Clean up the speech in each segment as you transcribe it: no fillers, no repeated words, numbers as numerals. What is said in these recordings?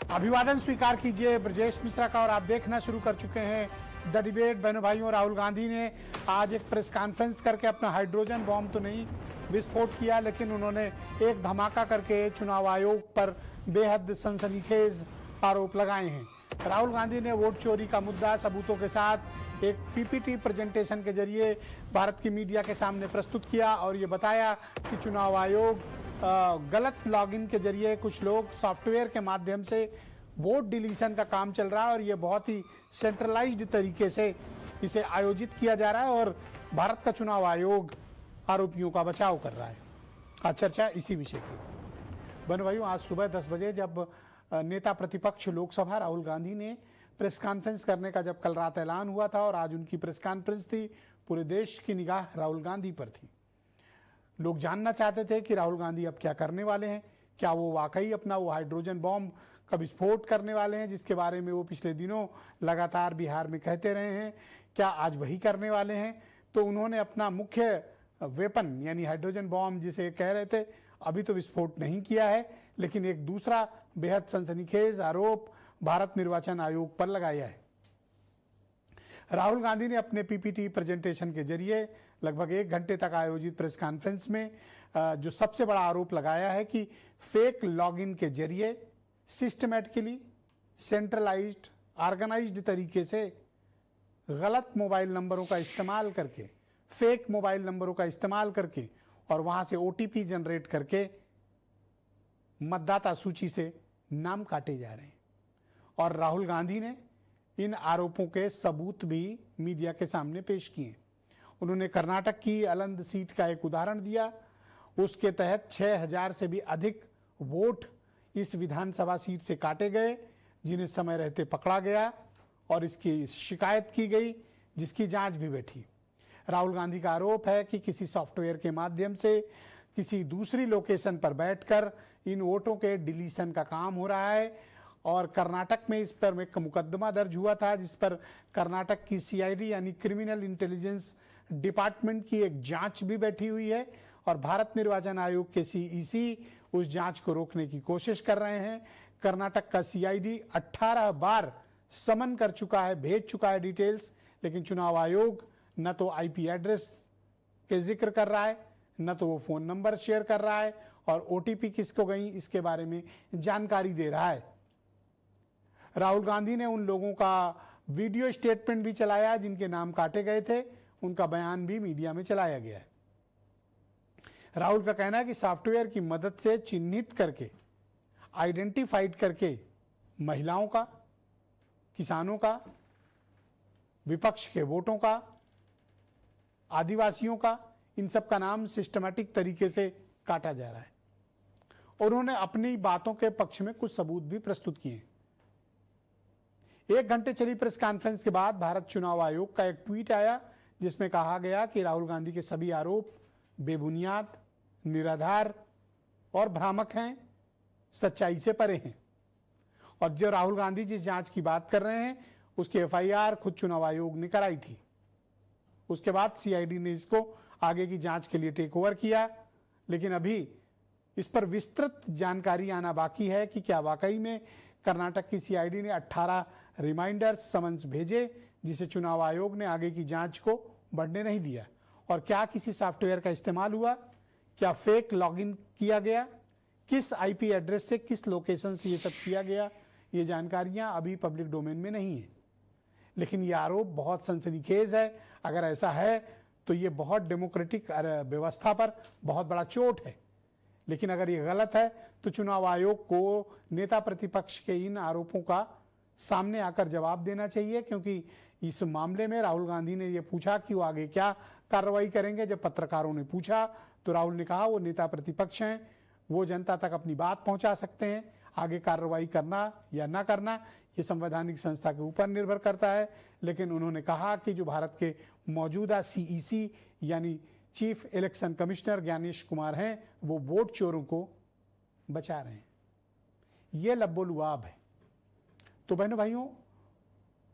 अभिवादन स्वीकार कीजिए ब्रजेश मिश्रा का। और आप देखना शुरू कर चुके हैं द डिबेट। बहनों भाइयों, राहुल गांधी ने आज एक प्रेस कॉन्फ्रेंस करके अपना हाइड्रोजन बॉम्ब तो नहीं विस्फोट किया, लेकिन उन्होंने एक धमाका करके चुनाव आयोग पर बेहद सनसनीखेज आरोप लगाए हैं। राहुल गांधी ने वोट चोरी का मुद्दा सबूतों के साथ एक पीपीटी प्रेजेंटेशन के जरिए भारत की मीडिया के सामने प्रस्तुत किया और ये बताया कि चुनाव आयोग गलत लॉगिन के जरिए कुछ लोग सॉफ्टवेयर के माध्यम से वोट डिलीशन का काम चल रहा है और ये बहुत ही सेंट्रलाइज्ड तरीके से इसे आयोजित किया जा रहा है और भारत का चुनाव आयोग आरोपियों का बचाव कर रहा है। आज चर्चा इसी विषय की। बहनों भाइयों, आज सुबह 10 बजे जब नेता प्रतिपक्ष लोकसभा राहुल गांधी ने प्रेस कॉन्फ्रेंस करने का जब कल रात ऐलान हुआ था और आज उनकी प्रेस कॉन्फ्रेंस थी, पूरे देश की निगाह राहुल गांधी पर थी। लोग जानना चाहते थे कि राहुल गांधी अब क्या करने वाले हैं। क्या वो वाकई अपना वो हाइड्रोजन बॉम्ब का विस्फोट करने वाले हैं जिसके बारे में वो पिछले दिनों लगातार बिहार में कहते रहे हैं? क्या आज वही करने वाले हैं? तो उन्होंने अपना मुख्य वेपन यानी हाइड्रोजन बॉम्ब जिसे कह रहे थे, अभी तो विस्फोट नहीं किया है, लेकिन एक दूसरा बेहद सनसनीखेज आरोप भारत निर्वाचन आयोग पर लगाया है। राहुल गांधी ने अपने पीपीटी प्रेजेंटेशन के जरिए लगभग 1 घंटे तक आयोजित प्रेस कॉन्फ्रेंस में जो सबसे बड़ा आरोप लगाया है कि फेक लॉगिन के जरिए सिस्टमैटिकली सेंट्रलाइज्ड ऑर्गेनाइज्ड तरीके से गलत मोबाइल नंबरों का इस्तेमाल करके, फेक मोबाइल नंबरों का इस्तेमाल करके और वहां से ओटीपी जनरेट करके मतदाता सूची से नाम काटे जा रहे हैं। और राहुल गांधी ने इन आरोपों के सबूत भी मीडिया के सामने पेश किए। उन्होंने कर्नाटक की अलंद सीट का एक उदाहरण दिया। उसके तहत 6000 से भी अधिक वोट इस विधानसभा सीट से काटे गए जिन्हें समय रहते पकड़ा गया और इसकी शिकायत की गई, जिसकी जांच भी बैठी। राहुल गांधी का आरोप है कि किसी सॉफ्टवेयर के माध्यम से किसी दूसरी लोकेशन पर बैठकर इन वोटों के डिलीशन का काम हो रहा है और कर्नाटक में इस पर एक मुकदमा दर्ज हुआ था जिस पर कर्नाटक की सीआईडी यानी क्रिमिनल इंटेलिजेंस डिपार्टमेंट की एक जांच भी बैठी हुई है और भारत निर्वाचन आयोग के सीईसी उस जांच को रोकने की कोशिश कर रहे हैं। कर्नाटक का सीआईडी 18 बार समन कर चुका है, भेज चुका है डिटेल्स, लेकिन चुनाव आयोग न तो आईपी एड्रेस के जिक्र कर रहा है, न तो वो फोन नंबर शेयर कर रहा है और ओटीपी किसको गई इसके बारे में जानकारी दे रहा है। राहुल गांधी ने उन लोगों का वीडियो स्टेटमेंट भी चलाया जिनके नाम काटे गए थे, उनका बयान भी मीडिया में चलाया गया है। राहुल का कहना है कि सॉफ्टवेयर की मदद से चिन्हित करके, आइडेंटिफाइड करके महिलाओं का, किसानों का, विपक्ष के वोटों का, आदिवासियों का, इन सब का नाम सिस्टमैटिक तरीके से काटा जा रहा है। और उन्होंने अपनी बातों के पक्ष में कुछ सबूत भी प्रस्तुत किए। 1 घंटे चली प्रेस कॉन्फ्रेंस के बाद भारत चुनाव आयोग का एक ट्वीट आया जिसमें कहा गया कि राहुल गांधी के सभी आरोप बेबुनियाद, निराधार और भ्रामक हैं, सच्चाई से परे हैं। और जो राहुल गांधी जिस जांच की बात कर रहे हैं उसकी एफआईआर खुद चुनाव आयोग ने कराई थी। उसके बाद सीआईडी ने इसको आगे की जांच के लिए टेक ओवर किया, लेकिन अभी इस पर विस्तृत जानकारी आना बाकी है कि क्या वाकई में कर्नाटक की सीआईडी ने 18 रिमाइंडर्स समन्स भेजे जिसे चुनाव आयोग ने आगे की जांच को बढ़ने नहीं दिया, और क्या किसी सॉफ्टवेयर का इस्तेमाल हुआ, क्या फेक लॉगिन किया गया, किस आईपी एड्रेस से, किस लोकेशन से ये सब किया गया, ये जानकारियां अभी पब्लिक डोमेन में नहीं है। लेकिन ये आरोप बहुत सनसनीखेज है। अगर ऐसा है तो ये बहुत डेमोक्रेटिक व्यवस्था पर बहुत बड़ा चोट है। लेकिन अगर ये गलत है तो चुनाव आयोग को नेता प्रतिपक्ष के इन आरोपों का सामने आकर जवाब देना चाहिए, क्योंकि इस मामले में राहुल गांधी ने ये पूछा कि वो आगे क्या कार्रवाई करेंगे। जब पत्रकारों ने पूछा तो राहुल ने कहा वो नेता प्रतिपक्ष हैं, वो जनता तक अपनी बात पहुंचा सकते हैं। आगे कार्रवाई करना या ना करना ये संवैधानिक संस्था के ऊपर निर्भर करता है। लेकिन उन्होंने कहा कि जो भारत के मौजूदा सीईसी यानी chief election commissioner Gyanesh Kumar हैं, वो वोट चोरों को बचा रहे हैं। ये लब्बो-लुआब है। तो बहनों भाइयों,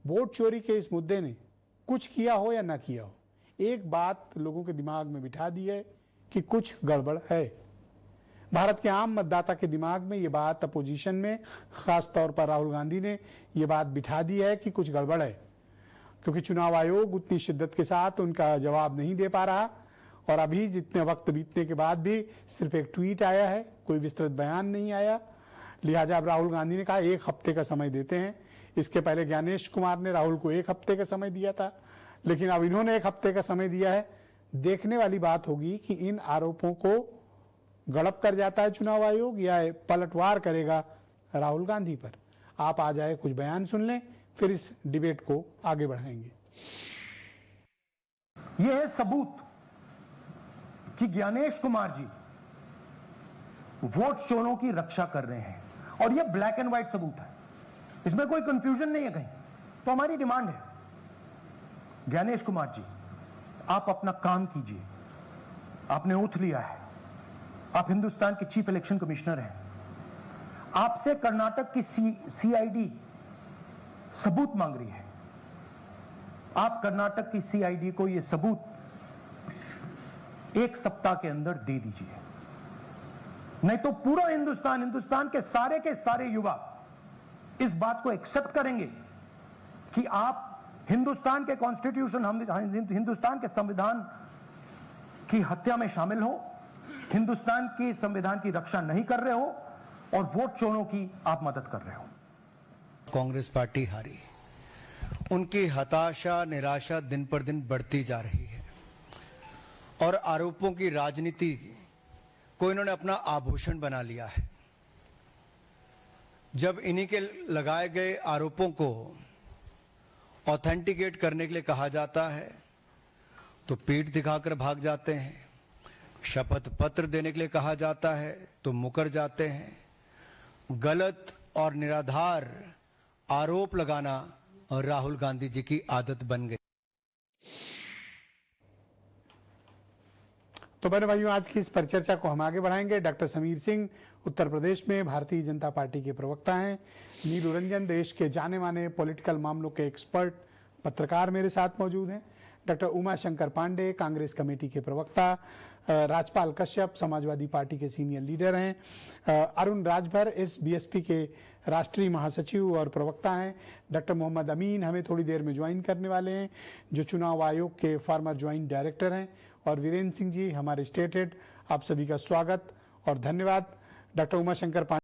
वोट चोरी के इस मुद्दे ने कुछ किया हो या ना किया हो, एक बात लोगों के दिमाग में बिठा दी है कि कुछ गड़बड़ है। भारत के आम मतदाता के दिमाग में ये बात अपोजिशन में खास तौर पर राहुल गांधी ने ये बात बिठा दी है कि कुछ गड़बड़ है, क्योंकि चुनाव आयोग उतनी शिद्दत के साथ उनका जवाब नहीं दे पा रहा और अभी जितने वक्त बीतने के बाद भी सिर्फ एक ट्वीट आया है, कोई विस्तृत बयान नहीं आया। लिहाजा अब राहुल गांधी ने कहा 1 हफ्ते का समय देते हैं। इसके पहले ज्ञानेश कुमार ने राहुल को 1 हफ्ते का समय दिया था, लेकिन अब इन्होंने 1 हफ्ते का समय दिया है। देखने वाली बात होगी कि इन आरोपों को गड़प कर जाता है चुनाव आयोग या पलटवार करेगा राहुल गांधी पर। आप आ जाए कुछ बयान सुन लें, फिर इस डिबेट को आगे बढ़ाएंगे। यह है सबूत कि ज्ञानेश कुमार जी वोट चोरों की रक्षा कर रहे हैं और यह ब्लैक एंड व्हाइट सबूत है, इसमें कोई कंफ्यूजन नहीं है कहीं। तो हमारी डिमांड है, ज्ञानेश कुमार जी आप अपना काम कीजिए, आपने ओथ लिया है, आप हिंदुस्तान के चीफ इलेक्शन कमिश्नर हैं, आपसे कर्नाटक की सीआईडी सबूत मांग रही है। आप कर्नाटक की सीआईडी को यह सबूत 1 सप्ताह के अंदर दे दीजिए, नहीं तो पूरा हिंदुस्तान के सारे युवा इस बात को एक्सेप्ट करेंगे कि आप हिंदुस्तान के कॉन्स्टिट्यूशन, हिंदुस्तान के संविधान की हत्या में शामिल हो, हिंदुस्तान के संविधान की रक्षा नहीं कर रहे हो और वोट चोरों की आप मदद कर रहे हो। कांग्रेस पार्टी हारी, उनकी हताशा निराशा दिन पर दिन बढ़ती जा रही है और आरोपों की राजनीति को इन्होंने अपना आभूषण बना लिया है। जब इन्हीं के लगाए गए आरोपों को ऑथेंटिकेट करने के लिए कहा जाता है तो पीठ दिखाकर भाग जाते हैं, शपथ पत्र देने के लिए कहा जाता है तो मुकर जाते हैं। गलत और निराधार आरोप लगाना और राहुल गांधी जी की आदत बन गई। तो बहनों भाइयों, आज की इस परिचर्चा को हम आगे बढ़ाएंगे। डॉक्टर समीर सिंह उत्तर प्रदेश में भारतीय जनता पार्टी के प्रवक्ता हैं। नीलू रंजन देश के जाने माने पॉलिटिकल मामलों के एक्सपर्ट पत्रकार मेरे साथ मौजूद हैं। डॉक्टर उमा शंकर पांडे कांग्रेस कमेटी के प्रवक्ता, राजपाल कश्यप समाजवादी पार्टी के सीनियर लीडर हैं, अरुण राजभर इस बीएसपी के राष्ट्रीय महासचिव और प्रवक्ता हैं। डॉक्टर मोहम्मद अमीन हमें थोड़ी देर में ज्वाइन करने वाले हैं, जो चुनाव आयोग के फॉर्मर ज्वाइंट डायरेक्टर हैं, और वीरेंद्र सिंह जी हमारे स्टेट हेड। आप सभी का स्वागत और धन्यवाद। डॉक्टर उमा शंकर पांडे